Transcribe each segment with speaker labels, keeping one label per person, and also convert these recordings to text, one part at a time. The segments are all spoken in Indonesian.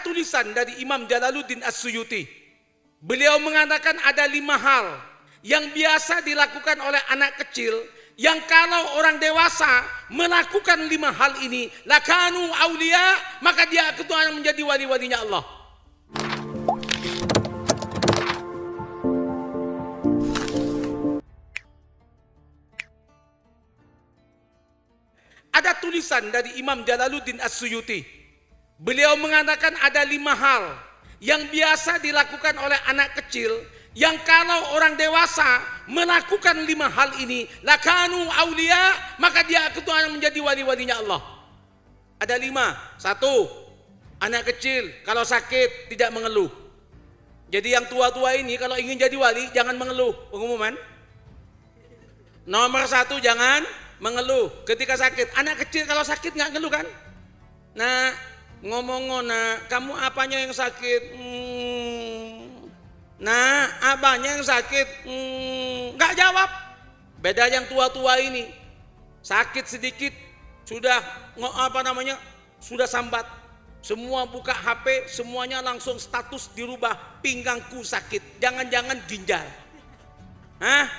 Speaker 1: Ada tulisan dari Imam Jalaluddin As-Suyuti. Beliau mengatakan ada 5 hal yang biasa dilakukan oleh anak kecil, yang kalau orang dewasa melakukan 5 hal ini, lakanu aulia, maka dia akan menjadi wali-walinya Allah. Ada tulisan dari Imam Jalaluddin As-Suyuti. Beliau mengatakan ada 5 hal yang biasa dilakukan oleh anak kecil, yang kalau orang dewasa melakukan 5 hal ini, lakanu aulia, maka dia akan menjadi wali-walinya Allah. Ada 5. 1, anak kecil kalau sakit tidak mengeluh. Jadi yang tua-tua ini kalau ingin jadi wali jangan mengeluh, pengumuman. Nomor 1, jangan mengeluh ketika sakit. Anak kecil kalau sakit nggak ngeluh kan? Nah, ngomong, nak, kamu apanya yang sakit? Nah, apanya yang sakit? Nggak jawab. Beda yang tua-tua ini, sakit sedikit sudah sudah sambat. Semua buka HP, semuanya langsung status dirubah, pinggangku sakit, jangan-jangan ginjal. Hah?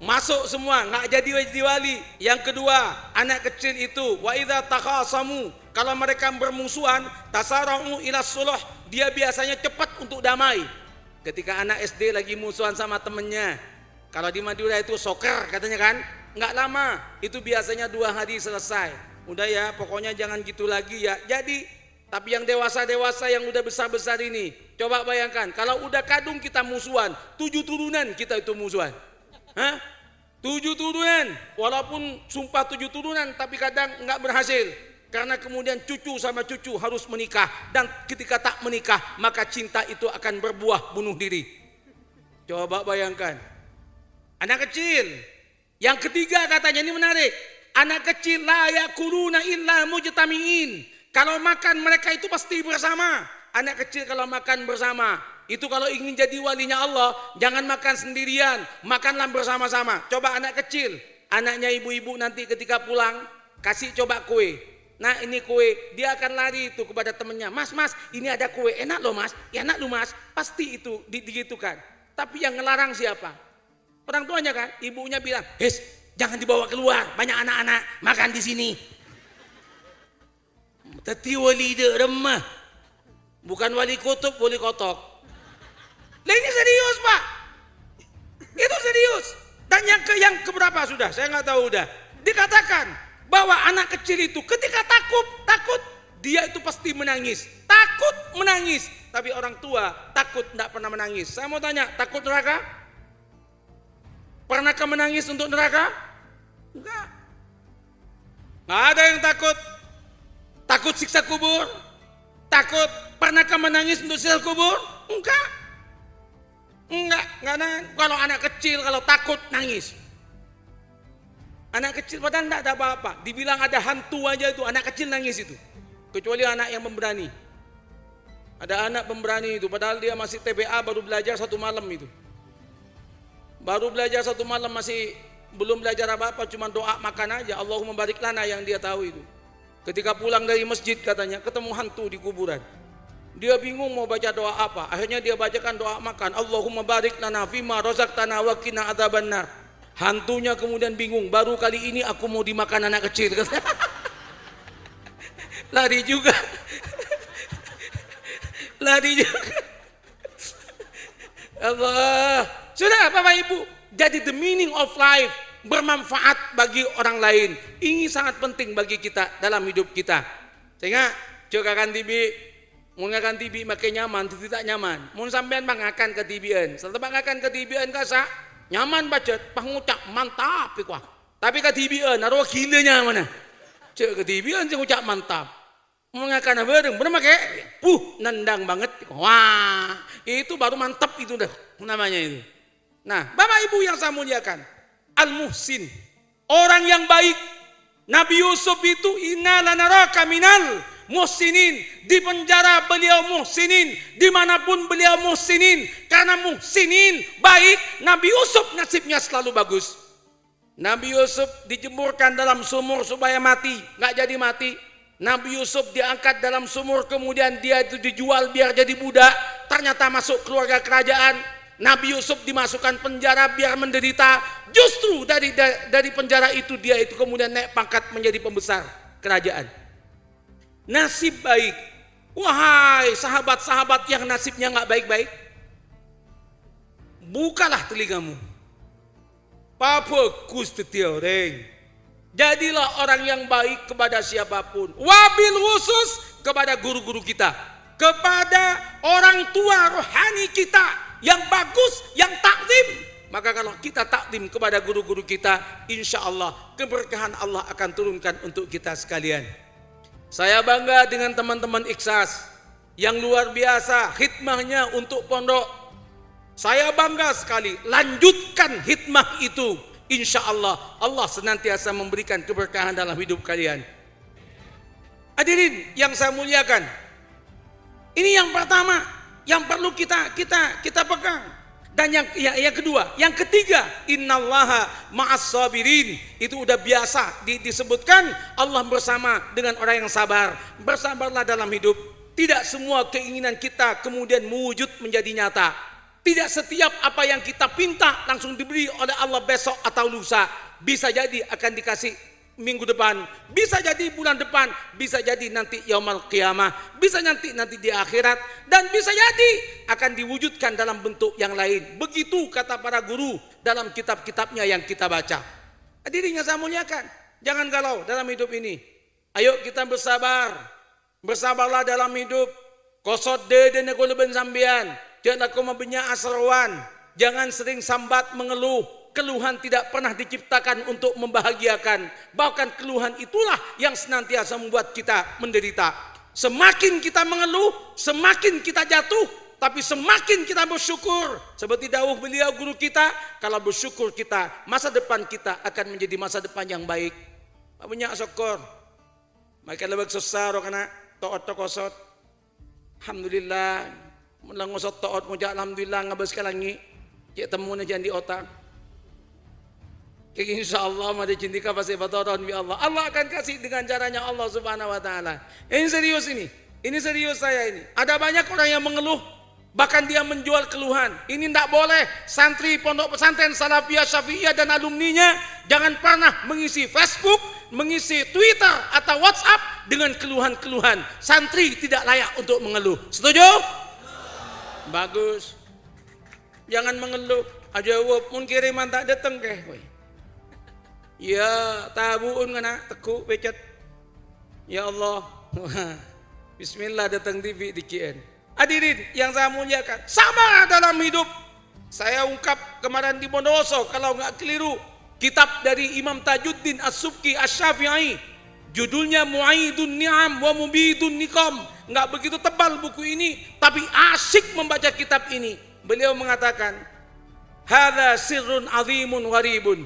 Speaker 1: Masuk semua, nggak jadi wali. Yang kedua, anak kecil itu wa idza takhasamu, kalau mereka bermusuhan, tasara'u ila suluh, dia biasanya cepat untuk damai. Ketika anak SD lagi musuhan sama temennya, kalau di Madura itu soccer katanya kan, nggak lama, itu biasanya 2 hari selesai. Udah ya, pokoknya jangan gitu lagi ya. Jadi, tapi yang dewasa-dewasa yang udah besar-besar ini, coba bayangkan, kalau udah kadung kita musuhan, 7 turunan kita itu musuhan. Hah? 7 turunan, walaupun sumpah 7 turunan, tapi kadang nggak berhasil. Karena kemudian cucu sama cucu harus menikah, dan ketika tak menikah maka cinta itu akan berbuah bunuh diri. Coba bayangkan, anak kecil. Yang ketiga katanya ini menarik, anak kecil la yakuluna illa mujtamiin. Kalau makan mereka itu pasti bersama. Anak kecil kalau makan bersama, itu kalau ingin jadi walinya Allah, jangan makan sendirian, makanlah bersama-sama. Coba anak kecil, anaknya ibu-ibu nanti ketika pulang kasih coba kue. Nah, ini kue, dia akan lari itu kepada temannya. Mas, ini ada kue, enak loh mas, ya enak loh mas. Pasti itu digitukan. Tapi yang ngelarang siapa? Orang tuanya kan, ibunya bilang, jangan dibawa keluar, banyak anak-anak makan di sini. Tati wali de remah, bukan wali kutub, wali kotok. Lah ini serius pak, itu serius. Dan yang keberapa sudah, saya nggak tahu udah. Dikatakan bahwa anak kecil itu ketika takut, dia itu pasti menangis. Takut menangis, tapi orang tua takut tidak pernah menangis. Saya mau tanya, takut neraka? Pernahkah menangis untuk neraka? Enggak. Nggak ada yang takut. Takut siksa kubur? Takut. Pernahkah menangis untuk siksa kubur? Enggak. Kalau anak kecil kalau takut nangis. Anak kecil padahal tidak ada apa-apa. Dibilang ada hantu aja itu, anak kecil nangis itu. Kecuali anak yang pemberani. Ada anak pemberani itu, padahal dia masih TBA baru belajar 1 malam itu. Baru belajar 1 malam, masih belum belajar apa-apa, cuma doa makan aja. Allahumma barik lana yang dia tahu itu. Ketika pulang dari masjid katanya, ketemu hantu di kuburan. Dia bingung mau baca doa apa. Akhirnya dia bacakan doa makan. Allahumma barik lana fima razaqtana wa qina adzabannar. Hantunya kemudian bingung, baru kali ini aku mau dimakan anak kecil. Lari juga. Lari juga. Allah. Sudah Bapak Ibu, jadi the meaning of life, bermanfaat bagi orang lain, ini sangat penting bagi kita dalam hidup kita. Sehingga jogakan TV, mun ngakan TV makai nyaman, tidak nyaman. Mun sampean bangakan ke TV-an, setelah bangakan ke TV-an kasa nyaman budget, pangucap mantap ikwa. Tapi ke TV-an, naruh gilanya mana? Cek ke TV-an sih ngucap mantap. Mengakan bareng, bener make, nendang banget. Wah, itu baru mantap itu dah namanya itu. Nah, Bapak Ibu yang saya muliakan, Al-Muhsin, orang yang baik. Nabi Yusuf itu inna lanaraka minal muhsinin, di penjara beliau muhsinin, dimanapun beliau muhsinin, karena muhsinin baik. Nabi Yusuf nasibnya selalu bagus. Nabi Yusuf dijemurkan dalam sumur supaya mati, nggak jadi mati. Nabi Yusuf diangkat dalam sumur, kemudian dia itu dijual biar jadi budak, ternyata masuk keluarga kerajaan. Nabi Yusuf dimasukkan penjara biar menderita. Justru dari penjara itu dia itu kemudian naik pangkat menjadi pembesar kerajaan. Nasib baik. Wahai sahabat-sahabat yang nasibnya nggak baik-baik, bukalah telingamu. Bagus orang. Jadilah orang yang baik kepada siapapun. Wabil khusus kepada guru-guru kita, kepada orang tua rohani kita yang bagus, yang taklim. Maka kalau kita taklim kepada guru-guru kita, insya Allah keberkahan Allah akan turunkan untuk kita sekalian. Saya bangga dengan teman-teman Ikhlas yang luar biasa hikmahnya untuk pondok. Saya bangga sekali. Lanjutkan hikmah itu. Insya Allah, Allah senantiasa memberikan keberkahan dalam hidup kalian. Hadirin yang saya muliakan, ini yang pertama yang perlu kita pegang. Dan yang kedua, yang ketiga, innallaha ma'as sabirin. Itu udah biasa disebutkan, Allah bersama dengan orang yang sabar. Bersabarlah dalam hidup. Tidak semua keinginan kita kemudian mewujud menjadi nyata. Tidak setiap apa yang kita pinta langsung diberi oleh Allah besok atau lusa. Bisa jadi akan dikasih minggu depan, bisa jadi bulan depan, bisa jadi nanti yaumul qiyamah, bisa nanti di akhirat, dan bisa jadi akan diwujudkan dalam bentuk yang lain. Begitu kata para guru dalam kitab-kitabnya yang kita baca. Hadirin yang saya muliakan, jangan galau dalam hidup ini. Ayo kita bersabar. Bersabarlah dalam hidup. Kosot de negoleben sambian. Jangan kau membenya asrawan. Jangan sering sambat mengeluh. Keluhan tidak pernah diciptakan untuk membahagiakan. Bahkan keluhan itulah yang senantiasa membuat kita menderita. Semakin kita mengeluh, semakin kita jatuh. Tapi semakin kita bersyukur. Seperti dawuh beliau guru kita, kalau bersyukur kita, masa depan kita akan menjadi masa depan yang baik. Banyak syukur. Maka lebih susah karena to'ot tokosot. Alhamdulillah. Mula ngosot to'ot ngujak alhamdulillah ngabas kalangi. Cik temu na jangan di otak. Kaya insyaAllah mada cintika pasti bataran bi Allah. Allah akan kasih dengan caranya Allah subhanahu wa ta'ala. Ini serius ini. Ini serius saya ini. Ada banyak orang yang mengeluh. Bahkan dia menjual keluhan. Ini tidak boleh. Santri pondok pesantren Salafiyah Syafi'iyah dan alumninya jangan pernah mengisi Facebook, mengisi Twitter atau WhatsApp dengan keluhan-keluhan. Santri tidak layak untuk mengeluh. Setuju? Bagus. Jangan mengeluh. Aja mun kiriman tak datang keh. Ya, tabuun ngana teku becet. Ya Allah. Bismillah datang TV dikian. Hadirin yang saya muliakan, sabar dalam hidup. Saya ungkap kemarin di Bondowoso, kalau nggak keliru, kitab dari Imam Tajuddin As-Subki Asy-Syafi'i, judulnya Mu'aidun Ni'am wa Mubidun Niqam. Nggak begitu tebal buku ini, tapi asyik membaca kitab ini. Beliau mengatakan, hadza sirrun azimun waribun.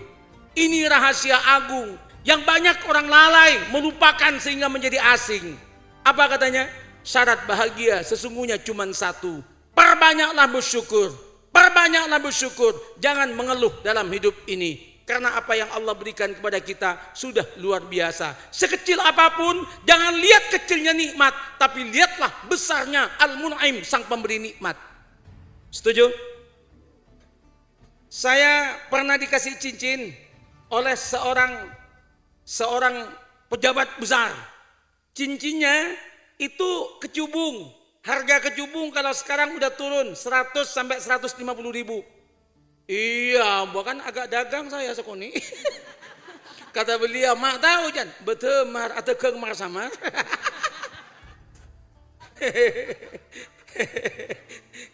Speaker 1: Ini rahasia agung yang banyak orang lalai, melupakan sehingga menjadi asing. Apa katanya? Syarat bahagia sesungguhnya cuma satu. Perbanyaklah bersyukur. Perbanyaklah bersyukur. Jangan mengeluh dalam hidup ini. Karena apa yang Allah berikan kepada kita sudah luar biasa. Sekecil apapun, jangan lihat kecilnya nikmat, tapi lihatlah besarnya Al-Mun'im, sang pemberi nikmat. Setuju? Saya pernah dikasih cincin oleh seorang pejabat besar. Cincinnya itu kecubung. Harga kecubung kalau sekarang udah turun 100 sampai 150 ribu. Iya, bukan agak dagang saya sekoni. Kata beliau, mak tahu kan, betul mar atau kemar samar.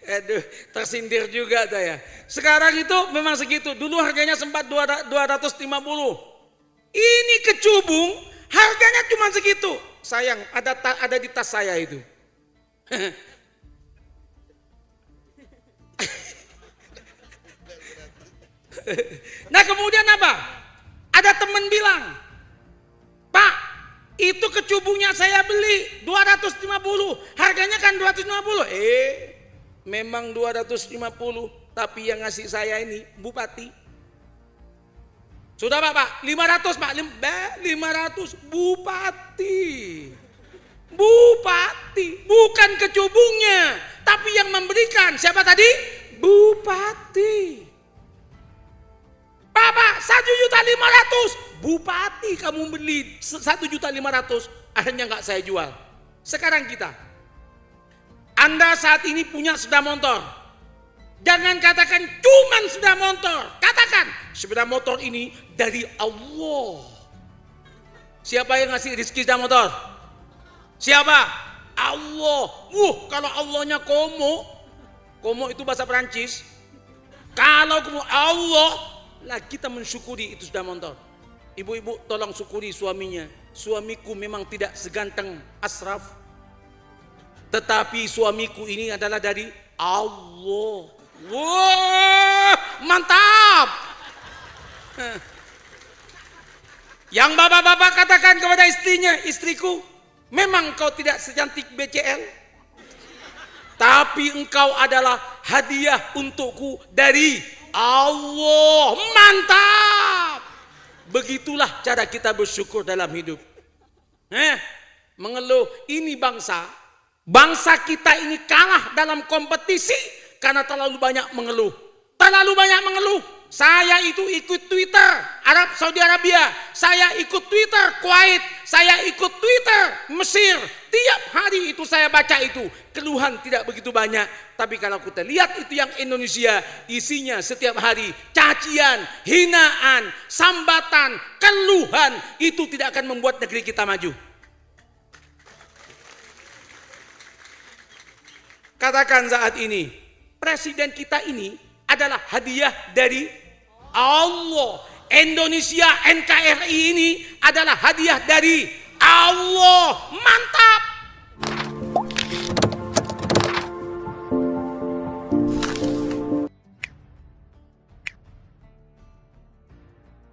Speaker 1: Aduh, tersindir juga saya. Sekarang itu memang segitu. Dulu harganya sempat 250. Ini kecubung, harganya cuma segitu. Sayang, ada di tas saya itu. Nah kemudian apa? Ada teman bilang, Pak, itu kecubungnya saya beli 250, harganya kan 250. Memang 250, tapi yang ngasih saya ini bupati. Sudah Pak, 500 Pak, 500 bupati. Bupati, bukan kecubungnya, tapi yang memberikan siapa tadi? Bupati. Bapak 1.500.000, bupati kamu beli 1.500.000, akhirnya nggak saya jual. Sekarang kita, Anda saat ini punya sepeda motor. Jangan katakan cuman sepeda motor, katakan sepeda motor ini dari Allah. Siapa yang ngasih rezeki sepeda motor? Siapa? Allah. Kalau Allahnya komo itu bahasa Perancis. Kalau Allah, lah kita mensyukuri itu sepeda motor. Ibu-ibu tolong syukuri suaminya. Suamiku memang tidak seganteng Ashraf, tetapi suamiku ini adalah dari Allah. Wah, mantap. Yang bapak-bapak katakan kepada istrinya, istriku, memang kau tidak secantik BCL, tapi engkau adalah hadiah untukku dari Allah. Mantap. Begitulah cara kita bersyukur dalam hidup. Mengeluh, ini bangsa kita ini kalah dalam kompetisi karena terlalu banyak mengeluh. Terlalu banyak mengeluh. Saya itu ikut Twitter Arab Saudi Arabia, saya ikut Twitter Kuwait, saya ikut Twitter Mesir. Tiap hari itu saya baca itu. Keluhan tidak begitu banyak, tapi kalau kita lihat itu yang Indonesia, isinya setiap hari cacian, hinaan, sambatan, keluhan. Itu tidak akan membuat negeri kita maju. Katakan saat ini, presiden kita ini adalah hadiah dari Allah. Indonesia NKRI ini adalah hadiah dari Allah. Mantap.